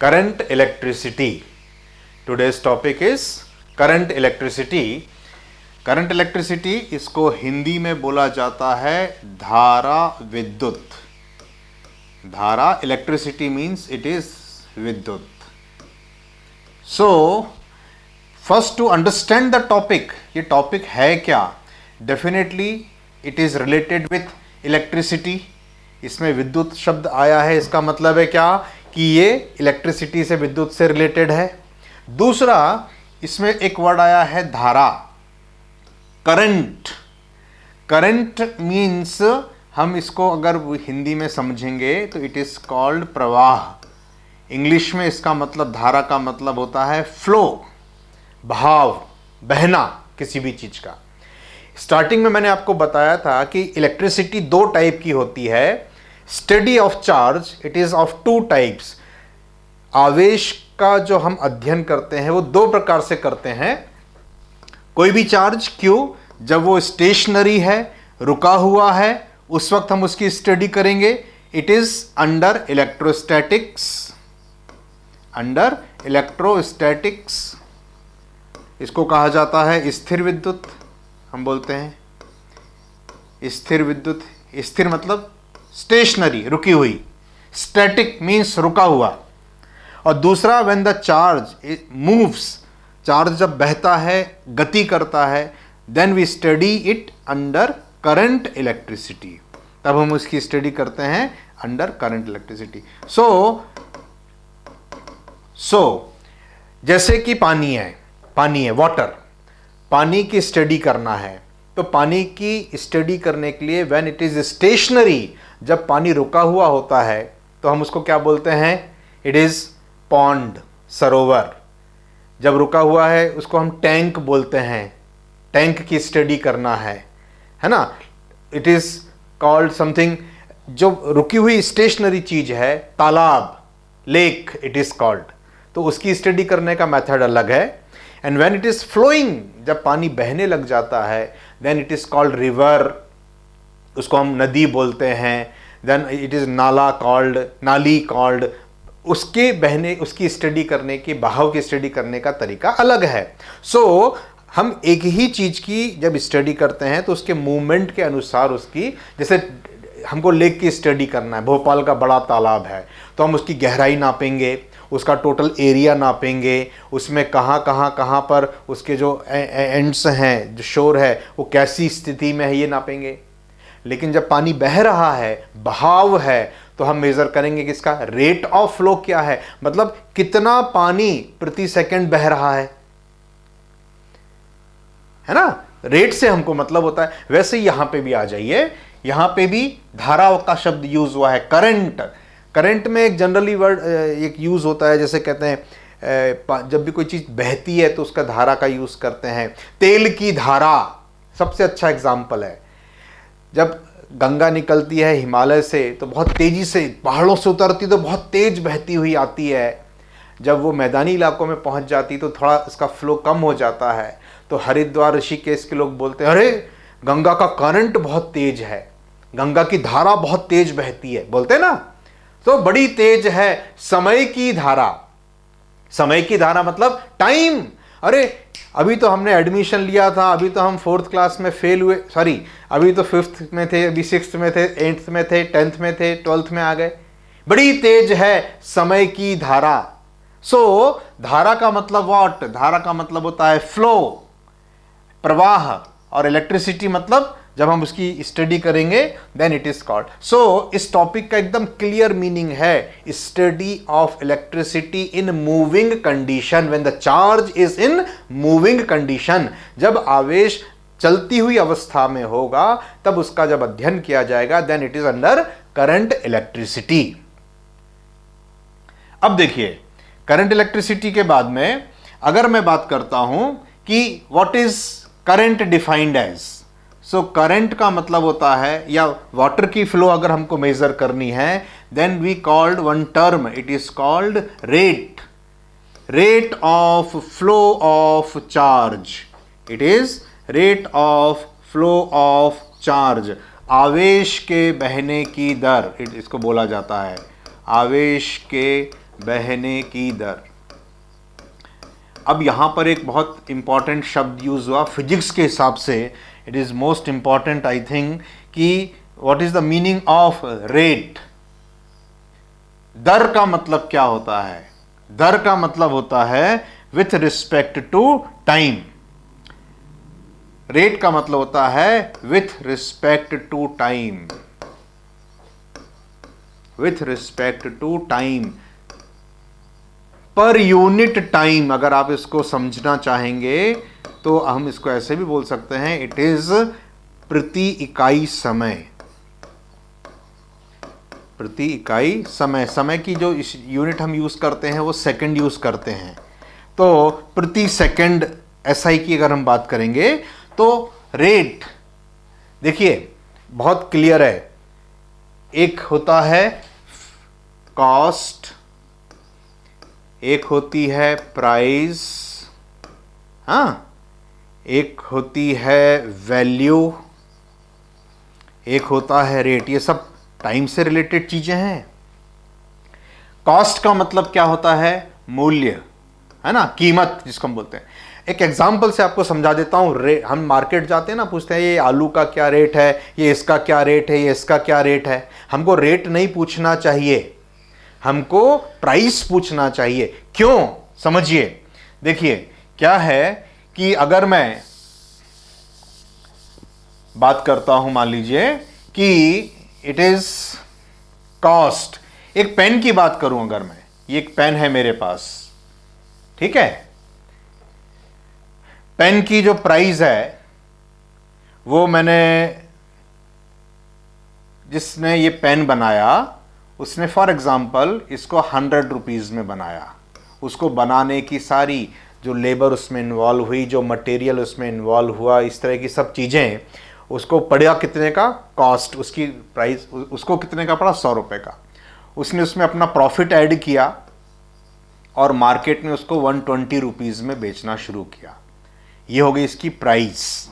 current electricity. Today's topic is current electricity. Current electricity, इसको हिंदी में बोला जाता है धारा विद्युत. धारा, इलेक्ट्रिसिटी मीन्स इट इज विद्युत. So first to understand the topic, ये टॉपिक है क्या? Definitely it is related with electricity. इसमें विद्युत शब्द आया है, इसका मतलब है क्या कि ये इलेक्ट्रिसिटी से, विद्युत से रिलेटेड है. दूसरा, इसमें एक वर्ड आया है धारा, करंट. करंट मीन्स, हम इसको अगर हिंदी में समझेंगे तो इट इज कॉल्ड प्रवाह. इंग्लिश में इसका मतलब, धारा का मतलब होता है फ्लो, बहाव, बहना किसी भी चीज का. स्टार्टिंग में मैंने आपको बताया था कि इलेक्ट्रिसिटी दो टाइप की होती है. Study of charge, it is of two types. आवेश का जो हम अध्ययन करते हैं वो दो प्रकार से करते हैं. कोई भी चार्ज, क्यों? जब वो स्टेशनरी है, रुका हुआ है, उस वक्त हम उसकी स्टडी करेंगे. It is under electrostatics. Under electrostatics इसको कहा जाता है स्थिर विद्युत. हम बोलते हैं स्थिर विद्युत. स्थिर मतलब स्टेशनरी, रुकी हुई. स्टैटिक मीन्स रुका हुआ. और दूसरा, when the charge moves, charge जब बहता है, गति करता है, then we study it under current electricity. तब हम उसकी स्टडी करते हैं अंडर करंट इलेक्ट्रिसिटी. सो जैसे कि पानी है, वाटर. पानी की स्टडी करना है तो पानी की स्टडी करने के लिए व्हेन इट इज स्टेशनरी, जब पानी रुका हुआ होता है तो हम उसको क्या बोलते हैं? इट इज पॉन्ड, सरोवर. जब रुका हुआ है उसको हम टैंक बोलते हैं. टैंक की स्टडी करना है ना. इट इज कॉल्ड समथिंग, जो रुकी हुई स्टेशनरी चीज है, तालाब, लेक इट इज कॉल्ड. तो उसकी स्टडी करने का मेथड अलग है. And when it is flowing, जब पानी बहने लग जाता है, then it is called river. उसको हम नदी बोलते हैं. Then it is nala called, nali called. उसके बहने, उसकी स्टडी करने की, बहाव की स्टडी करने का तरीका अलग है. सो हम एक ही चीज की जब स्टडी करते हैं तो उसके मूवमेंट के अनुसार उसकी, जैसे हमको लेक की स्टडी करना है, भोपाल का बड़ा तालाब है, तो हम उसकी गहराई नापेंगे, उसका टोटल एरिया नापेंगे, उसमें कहाँ पर उसके जो एंड्स हैं, जो शोर है, वो कैसी स्थिति में है, ये नापेंगे. लेकिन जब पानी बह रहा है, बहाव है, तो हम मेजर करेंगे कि इसका रेट ऑफ फ्लो क्या है, मतलब कितना पानी प्रति सेकंड बह रहा है ना. रेट से हमको मतलब होता है. वैसे यहां पे भी आ जाइए, यहां पे भी धारा का शब्द यूज हुआ है, करंट. करंट में एक जनरली वर्ड एक यूज होता है, जैसे कहते हैं जब भी कोई चीज बहती है तो उसका धारा का यूज करते हैं. तेल की धारा सबसे अच्छा एग्जाम्पल है. जब गंगा निकलती है हिमालय से तो बहुत तेजी से पहाड़ों से उतरती, तो बहुत तेज बहती हुई आती है. जब वो मैदानी इलाकों में पहुंच जाती तो थोड़ा इसका फ्लो कम हो जाता है. तो हरिद्वार, ऋषिकेश के लोग बोलते हैं, अरे गंगा का करंट बहुत तेज है, गंगा की धारा बहुत तेज बहती है, बोलते हैं ना. तो बड़ी तेज है समय की धारा. समय की धारा मतलब टाइम. अरे अभी तो हमने एडमिशन लिया था, अभी तो हम 4th क्लास में फेल हुए, सॉरी अभी तो 5th में थे, अभी 6th में थे, 8th में थे, 10th में थे, 12th में आ गए. बड़ी तेज है समय की धारा. सो धारा का मतलब व्हाट? धारा का मतलब होता है फ्लो, प्रवाह. और इलेक्ट्रिसिटी मतलब जब हम उसकी स्टडी करेंगे देन इट इज कॉल्ड. सो इस टॉपिक का एकदम क्लियर मीनिंग है study of electricity in moving condition. When the charge is in moving condition, जब आवेश चलती हुई अवस्था में होगा तब उसका जब अध्ययन किया जाएगा, then it is under current electricity. अब देखिए, करंट इलेक्ट्रिसिटी के बाद में अगर मैं बात करता हूं कि what is current defined as. So current का मतलब होता है, या वाटर की फ्लो अगर हमको मेजर करनी है, then we called one term, it is called rate. Rate of flow of charge. It is rate of flow of charge. आवेश के बहने की दर, इसको बोला जाता है आवेश के बहने की दर। अब यहां पर एक बहुत इंपॉर्टेंट शब्द यूज हुआ फिजिक्स के हिसाब से, it is most important I think, कि what is the meaning of rate. दर का मतलब क्या होता है? दर का मतलब होता है with respect to time. Rate का मतलब होता है with respect to time, with respect to time, per unit time. अगर आप इसको समझना चाहेंगे तो हम इसको ऐसे भी बोल सकते हैं, इट इज प्रति इकाई समय। प्रति इकाई समय। समय की जो यूनिट हम यूज करते हैं वो सेकंड यूज करते हैं, तो प्रति सेकंड एसआई की अगर हम बात करेंगे तो रेट देखिए बहुत क्लियर है। एक होता है कॉस्ट, एक होती है प्राइस, हाँ, एक होती है वैल्यू, एक होता है रेट। ये सब टाइम से रिलेटेड चीजें हैं। कॉस्ट का मतलब क्या होता है? मूल्य, है ना, कीमत जिसको हम बोलते हैं। एक एग्जांपल से आपको समझा देता हूं। हम मार्केट जाते हैं ना, पूछते हैं ये आलू का क्या रेट है, ये इसका क्या रेट है, ये इसका क्या रेट है। हमको रेट नहीं पूछना चाहिए, हमको प्राइस पूछना चाहिए। क्यों? समझिए, देखिए क्या है कि अगर मैं बात करता हूं, मान लीजिए कि इट इज कॉस्ट, एक पेन की बात करूं अगर मैं, ये एक पेन है मेरे पास, ठीक है, पेन की जो प्राइस है वो मैंने, जिसने ये पेन बनाया उसने फॉर एग्जांपल इसको 100 रुपीज में बनाया। उसको बनाने की सारी जो लेबर उसमें इन्वॉल्व हुई, जो मटेरियल उसमें इन्वॉल्व हुआ, इस तरह की सब चीजें, उसको पड़ा कितने का? कॉस्ट, उसकी प्राइस उसको कितने का पड़ा? 100 रुपए का। उसने उसमें अपना प्रॉफिट ऐड किया और मार्केट में उसको 120 रुपीज में बेचना शुरू किया। ये हो गई इसकी प्राइस।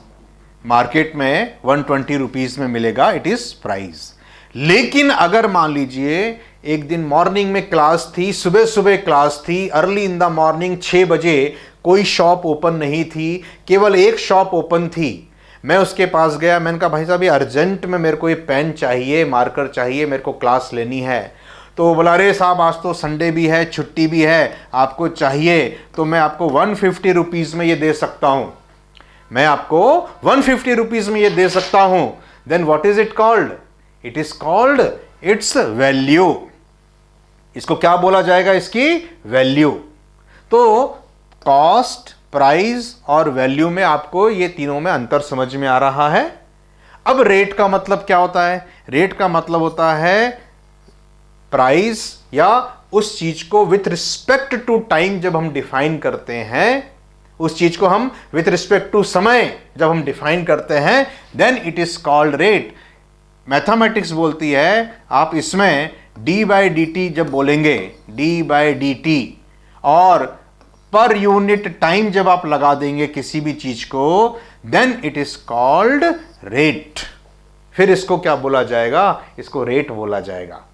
मार्केट में 120 रुपीज में मिलेगा, इट इज प्राइस। लेकिन अगर मान लीजिए एक दिन मॉर्निंग में क्लास थी, सुबह सुबह क्लास थी, अर्ली इन द मॉर्निंग 6 बजे, कोई शॉप ओपन नहीं थी, केवल एक शॉप ओपन थी। मैं उसके पास गया, मैंने कहा भाई साहब ये अर्जेंट में मेरे को ये पेन चाहिए, मार्कर चाहिए, मेरे को क्लास लेनी है। तो वो बोला अरे साहब आज तो संडे भी है, छुट्टी भी है, आपको चाहिए तो मैं आपको 150 रुपीज में ये दे सकता हूं, मैं आपको 150 रुपीज में ये दे सकता हूं। Then what is it called? It is called its value. इसको क्या बोला जाएगा? इसकी वैल्यू। तो कॉस्ट, प्राइस और वैल्यू में आपको ये तीनों में अंतर समझ में आ रहा है। अब रेट का मतलब क्या होता है? रेट का मतलब होता है प्राइस या उस चीज को विथ रिस्पेक्ट टू टाइम जब हम डिफाइन करते हैं, उस चीज को हम विथ रिस्पेक्ट टू समय जब हम डिफाइन करते हैं, then it is called rate. Mathematics बोलती है आप इसमें d/dt जब बोलेंगे, d/dt, और पर यूनिट टाइम जब आप लगा देंगे किसी भी चीज को, then it is called rate. फिर इसको क्या बोला जाएगा? इसको रेट बोला जाएगा।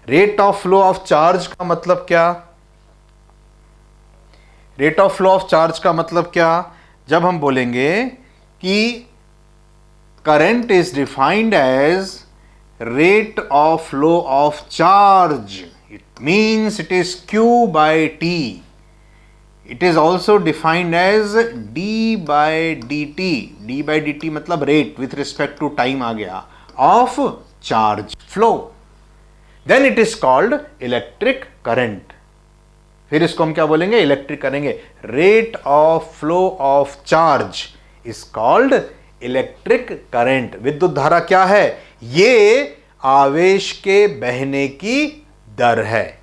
Rate of flow of charge का मतलब क्या? Rate of flow of charge का मतलब क्या? जब हम बोलेंगे कि current is defined as rate of flow of charge, it means it is Q/T. It is also defined as d/dt. d/dt मतलब rate with respect to time आ गया, of charge flow. Then it is called electric current. फिर इसको हम क्या बोलेंगे? Electric करेंगे। Rate of flow of charge is called electric current. विद्युत धारा क्या है? ये आवेश के बहने की दर है।